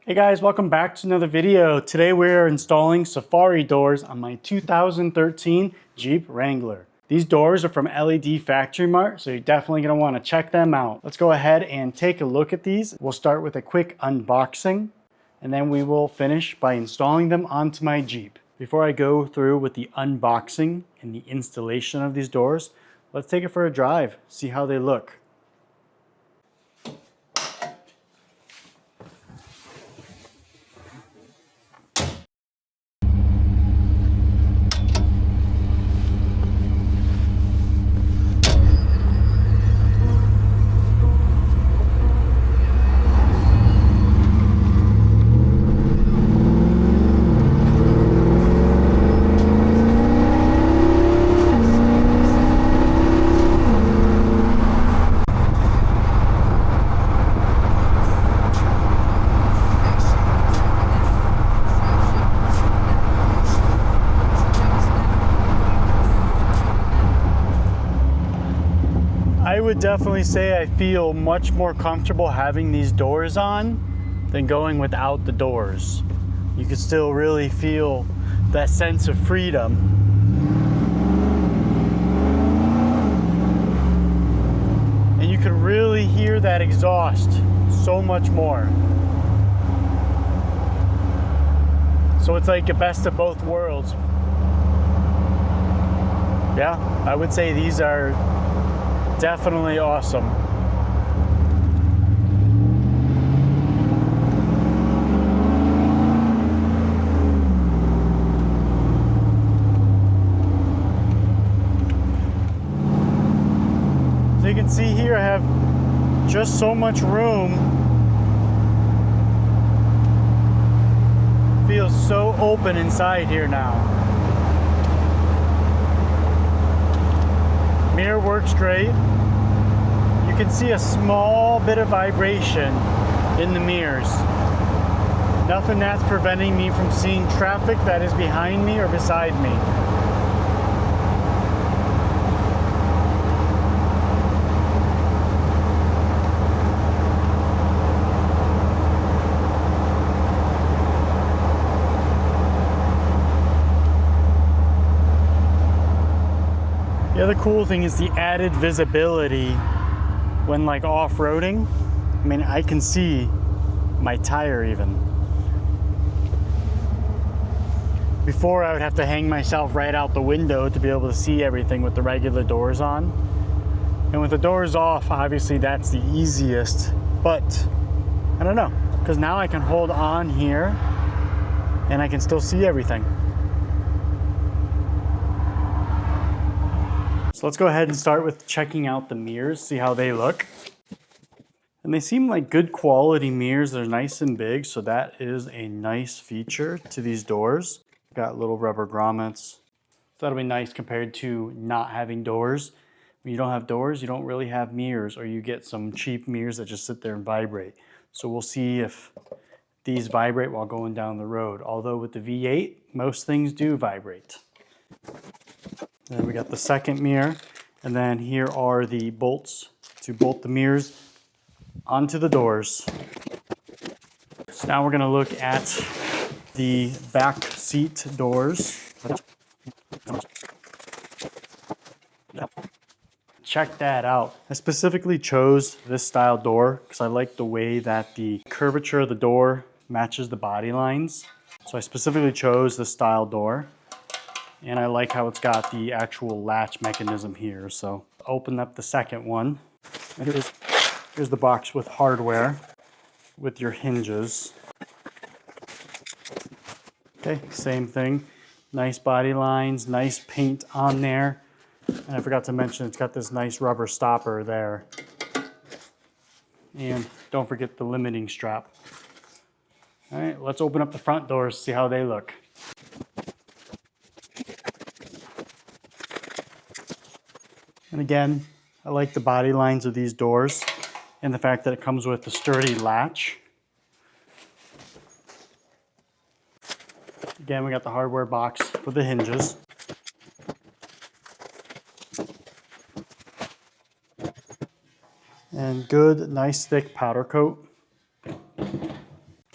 Hey guys, welcome back to another video. Today we're installing safari doors on my 2013 Jeep Wrangler. These doors are from LED Factory Mart, so you're definitely going to want to check them out. Let's go ahead and take a look at these. We'll start with a quick unboxing, and then we will finish by installing them onto my Jeep. Before I go through with the unboxing and the installation of these doors, let's take it for a drive, see how they look. I would definitely say I feel much more comfortable having these doors on than going without the doors. You can still really feel that sense of freedom. And you can really hear that exhaust so much more. So it's like a best of both worlds. Yeah, I would say these are definitely awesome. So you can see here I have just so much room. Feels so open inside here now. Mirror works great. You can see a small bit of vibration in the mirrors. Nothing that's preventing me from seeing traffic that is behind me or beside me. The other cool thing is the added visibility when like off-roading. I mean, I can see my tire even. Before I would have to hang myself right out the window to be able to see everything with the regular doors on. And with the doors off, obviously that's the easiest, but I don't know, because now I can hold on here and I can still see everything. So let's go ahead and start with checking out the mirrors, see how they look. And they seem like good quality mirrors. They're nice and big, so that is a nice feature to these doors. Got little rubber grommets. So that'll be nice compared to not having doors. When you don't have doors, you don't really have mirrors, or you get some cheap mirrors that just sit there and vibrate. So we'll see if these vibrate while going down the road. Although with the V8, most things do vibrate. Then we got the second mirror, and then here are the bolts to bolt the mirrors onto the doors. So now we're going to look at the back seat doors. Check that out. I specifically chose this style door because I like the way that the curvature of the door matches the body lines. So I specifically chose this style door. And I like how it's got the actual latch mechanism here. So open up the second one. And here's the box with hardware with your hinges. Okay, same thing. Nice body lines, nice paint on there. And I forgot to mention it's got this nice rubber stopper there. And don't forget the limiting strap. All right, let's open up the front doors, see how they look. And again, I like the body lines of these doors and the fact that it comes with a sturdy latch. Again, we got the hardware box for the hinges. And good, nice thick powder coat.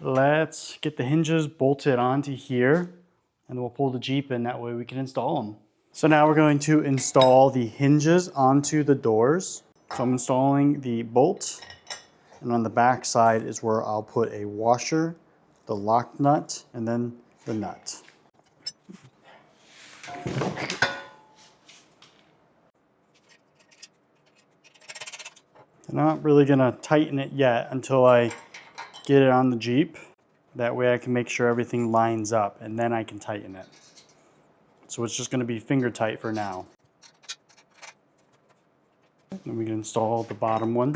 Let's get the hinges bolted onto here and we'll pull the Jeep in, that way we can install them. So now we're going to install the hinges onto the doors. So I'm installing the bolt, and on the back side is where I'll put a washer, the lock nut, and then the nut. I'm not really gonna tighten it yet until I get it on the Jeep. That way I can make sure everything lines up and then I can tighten it. So it's just gonna be finger tight for now. Then we can install the bottom one.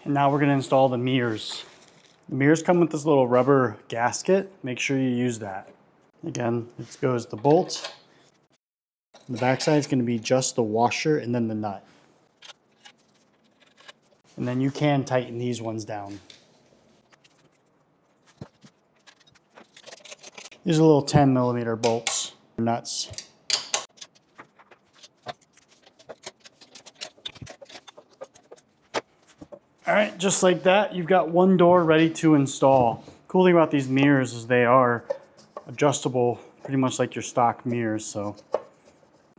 And now we're gonna install the mirrors. The mirrors come with this little rubber gasket. Make sure you use that. Again, it goes the bolt. The back side is going to be just the washer and then the nut. And then you can tighten these ones down. These are little 10mm bolts, nuts. All right, just like that, you've got one door ready to install. Cool thing about these mirrors is they are adjustable, pretty much like your stock mirrors,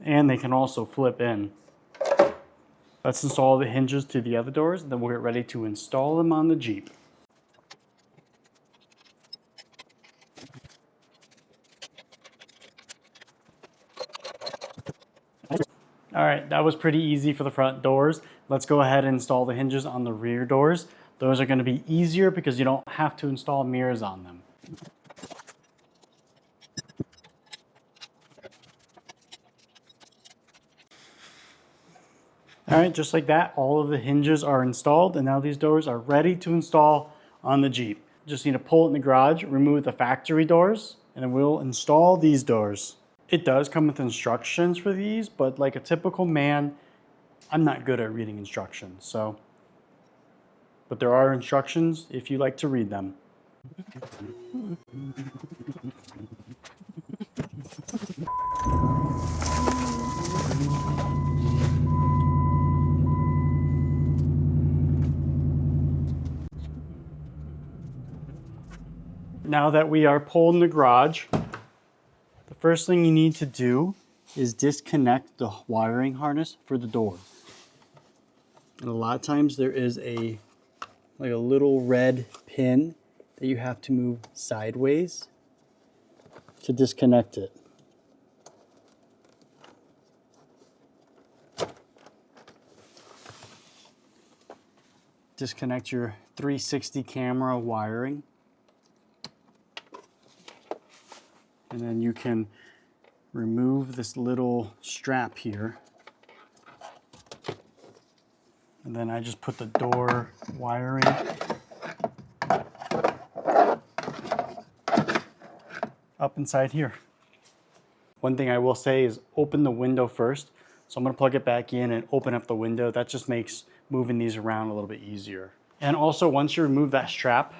and they can also flip in. Let's install the hinges to the other doors, and then we'll get ready to install them on the Jeep. All right, that was pretty easy for the front doors. Let's go ahead and install the hinges on the rear doors. Those are going to be easier because you don't have to install mirrors on them. All right, just like that, all of the hinges are installed, and now these doors are ready to install on the Jeep. Just need to pull it in the garage, remove the factory doors, and then we'll install these doors. It does come with instructions for these, but like a typical man, I'm not good at reading instructions, but there are instructions if you like to read them. Now that we are pulling the garage, the first thing you need to do is disconnect the wiring harness for the door. And a lot of times there is a little red pin that you have to move sideways to disconnect it. Disconnect your 360 camera wiring. And then you can remove this little strap here. And then I just put the door wiring up inside here. One thing I will say is open the window first. So I'm gonna plug it back in and open up the window. That just makes moving these around a little bit easier. And also once you remove that strap,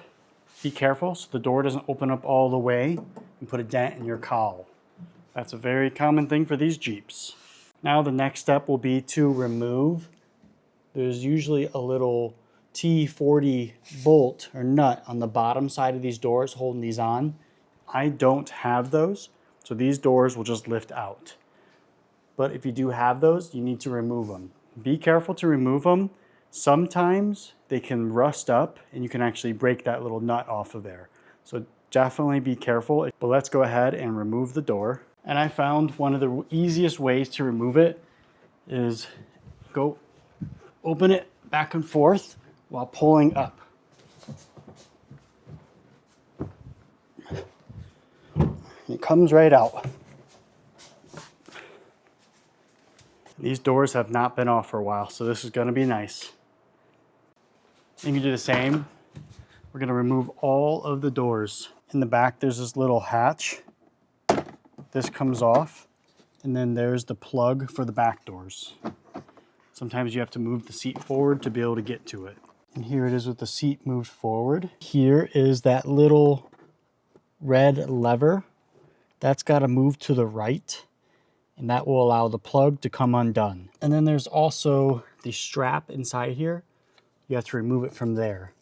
be careful so the door doesn't open up all the way and put a dent in your cowl. That's a very common thing for these Jeeps. Now the next step will be to remove. There's usually a little T40 bolt or nut on the bottom side of these doors holding these on. I don't have those, so these doors will just lift out. But if you do have those, you need to remove them. Be careful to remove them. Sometimes they can rust up and you can actually break that little nut off of there. So definitely be careful. But let's go ahead and remove the door. And I found one of the easiest ways to remove it is go open it back and forth while pulling up. It comes right out. These doors have not been off for a while, so this is going to be nice. And you do the same. We're going to remove all of the doors. In the back, there's this little hatch. This comes off, and then there's the plug for the back doors. Sometimes you have to move the seat forward to be able to get to it. And here it is with the seat moved forward. Here is that little red lever. That's got to move to the right. and that will allow the plug to come undone. And then there's also the strap inside here. You have to remove it from there.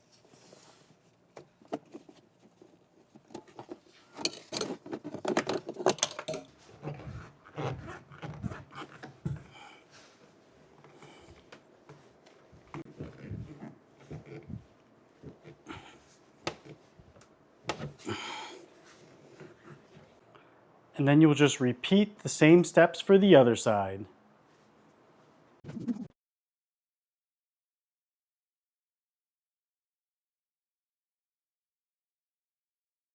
And then you'll just repeat the same steps for the other side.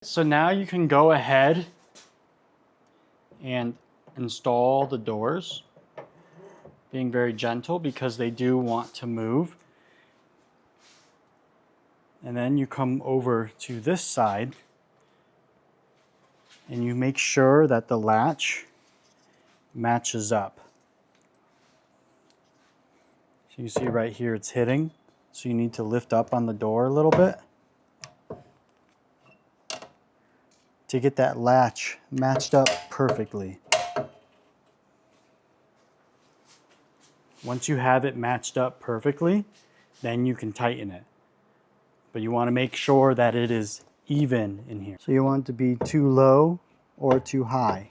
So now you can go ahead and install the doors, being very gentle because they do want to move. And then you come over to this side and you make sure that the latch matches up. So you see right here it's hitting, so you need to lift up on the door a little bit to get that latch matched up perfectly. Once you have it matched up perfectly, then you can tighten it. But you want to make sure that it is even in here. So you want it to be too low or too high.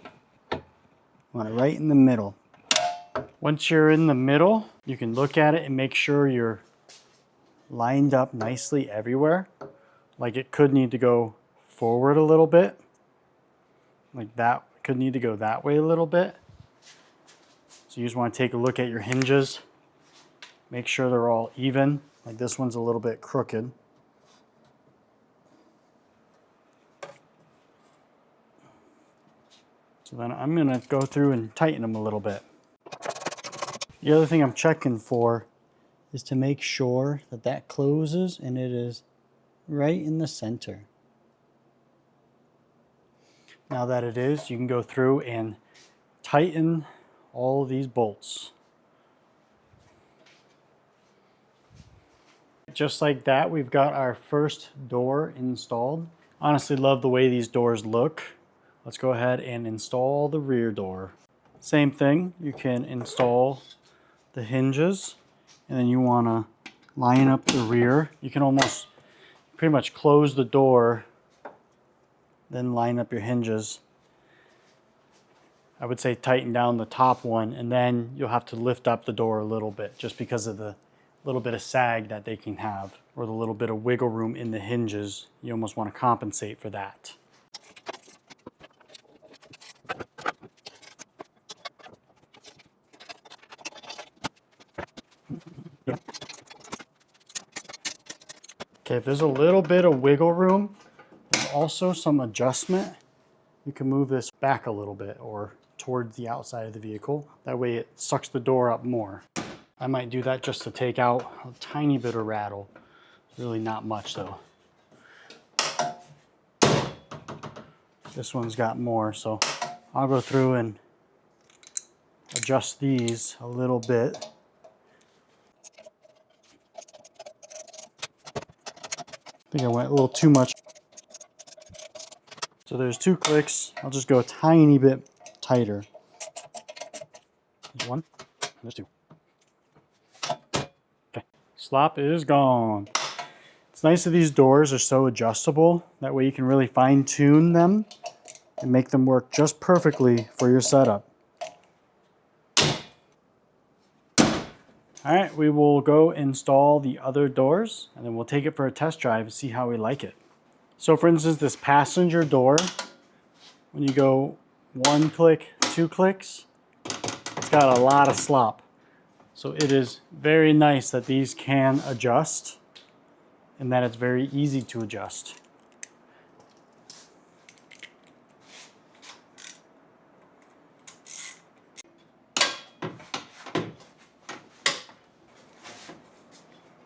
You want it right in the middle. Once you're in the middle, you can look at it and make sure you're lined up nicely everywhere. Like it could need to go forward a little bit. Like that could need to go that way a little bit. So you just want to take a look at your hinges. Make sure they're all even. Like this one's a little bit crooked. So then I'm going to go through and tighten them a little bit. The other thing I'm checking for is to make sure that that closes and it is right in the center. Now that it is, you can go through and tighten all these bolts. Just like that, we've got our first door installed. Honestly, love the way these doors look. Let's go ahead and install the rear door. Same thing, you can install the hinges and then you want to line up the rear. You can almost pretty much close the door, then line up your hinges. I would say tighten down the top one and then you'll have to lift up the door a little bit just because of the little bit of sag that they can have or the little bit of wiggle room in the hinges. You almost want to compensate for that. Okay, if there's a little bit of wiggle room, there's also some adjustment. You can move this back a little bit or towards the outside of the vehicle. That way it sucks the door up more. I might do that just to take out a tiny bit of rattle. Really not much though. This one's got more, so I'll go through and adjust these a little bit. I think I went a little too much. So there's 2 clicks. I'll just go a tiny bit tighter. There's 1, and there's 2. Okay, slop is gone. It's nice that these doors are so adjustable. That way you can really fine tune them and make them work just perfectly for your setup. All right, we will go install the other doors and then we'll take it for a test drive and see how we like it. So for instance, this passenger door, when you go 1 click, 2 clicks, it's got a lot of slop. So it is very nice that these can adjust and that it's very easy to adjust.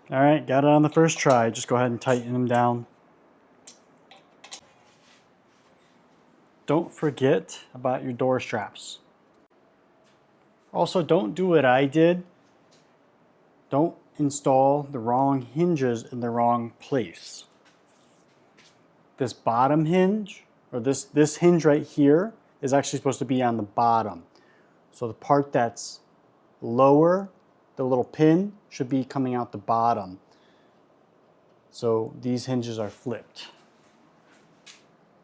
All right, got it on the first try. Just go ahead and tighten them down. Don't forget about your door straps. Also, don't do what I did. Don't install the wrong hinges in the wrong place. This bottom hinge, or this hinge right here, is actually supposed to be on the bottom. So the part that's lower, the little pin, should be coming out the bottom. So these hinges are flipped.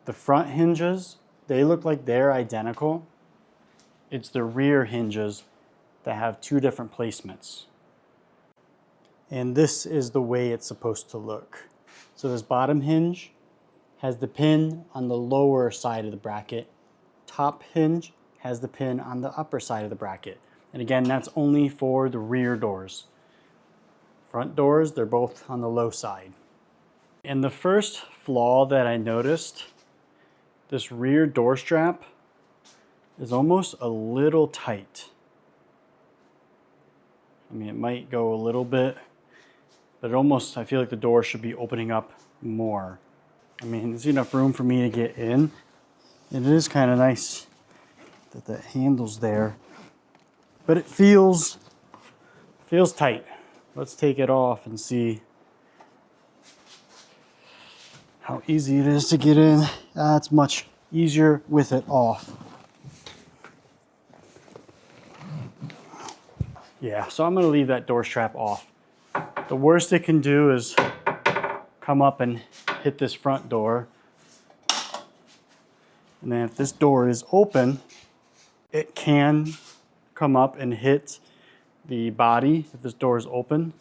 The front hinges, they look like they're identical. It's the rear hinges that have two different placements. And this is the way it's supposed to look. So this bottom hinge has the pin on the lower side of the bracket. Top hinge has the pin on the upper side of the bracket. And again, that's only for the rear doors. Front doors, they're both on the low side. And the first flaw that I noticed, this rear door strap is almost a little tight. I mean, it might go a little bit, but I feel like the door should be opening up more. I mean, there's enough room for me to get in. It is kind of nice that the handle's there, but it feels tight. Let's take it off and see how easy it is to get in. It's much easier with it off. Yeah, so I'm gonna leave that door strap off. The worst it can do is come up and hit this front door. And then if this door is open, it can come up and hit the body if this door is open.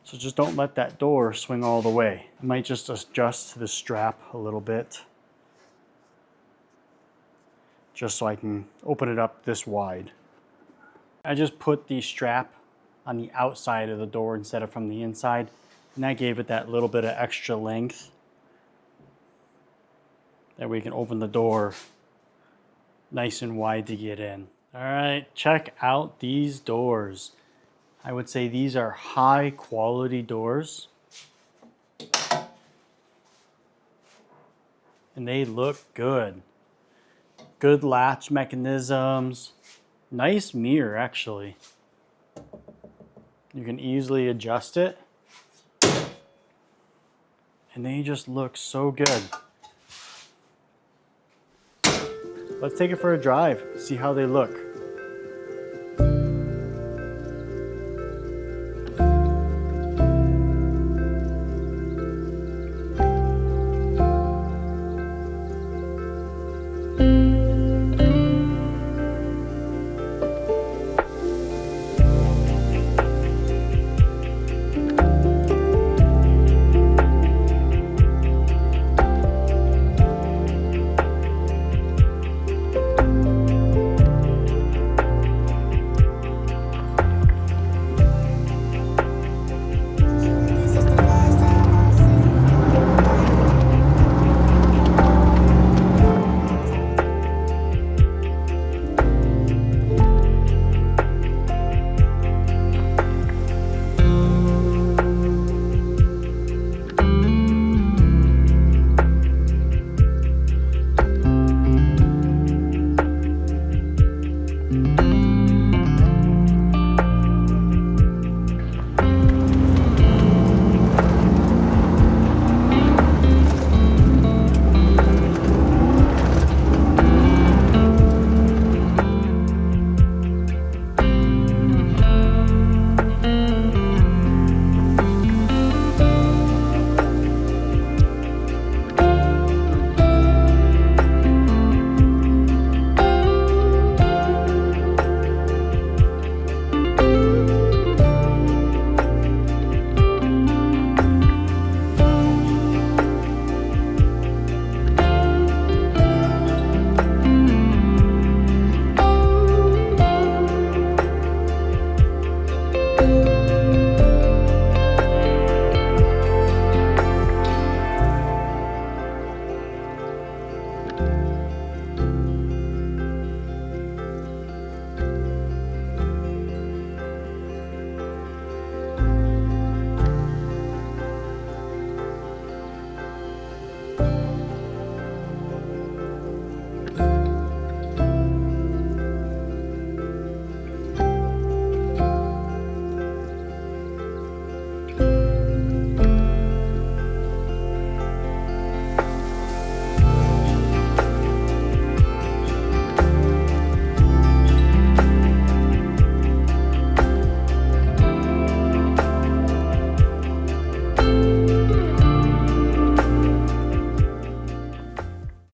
So just don't let that door swing all the way. I might just adjust the strap a little bit, just so I can open it up this wide. I just put the strap on the outside of the door instead of from the inside, and that gave it that little bit of extra length. That way you can open the door nice and wide to get in. All right, check out these doors. I would say these are high quality doors. And they look good. Good latch mechanisms. Nice mirror, actually. You can easily adjust it. And they just look so good. Let's take it for a drive, see how they look.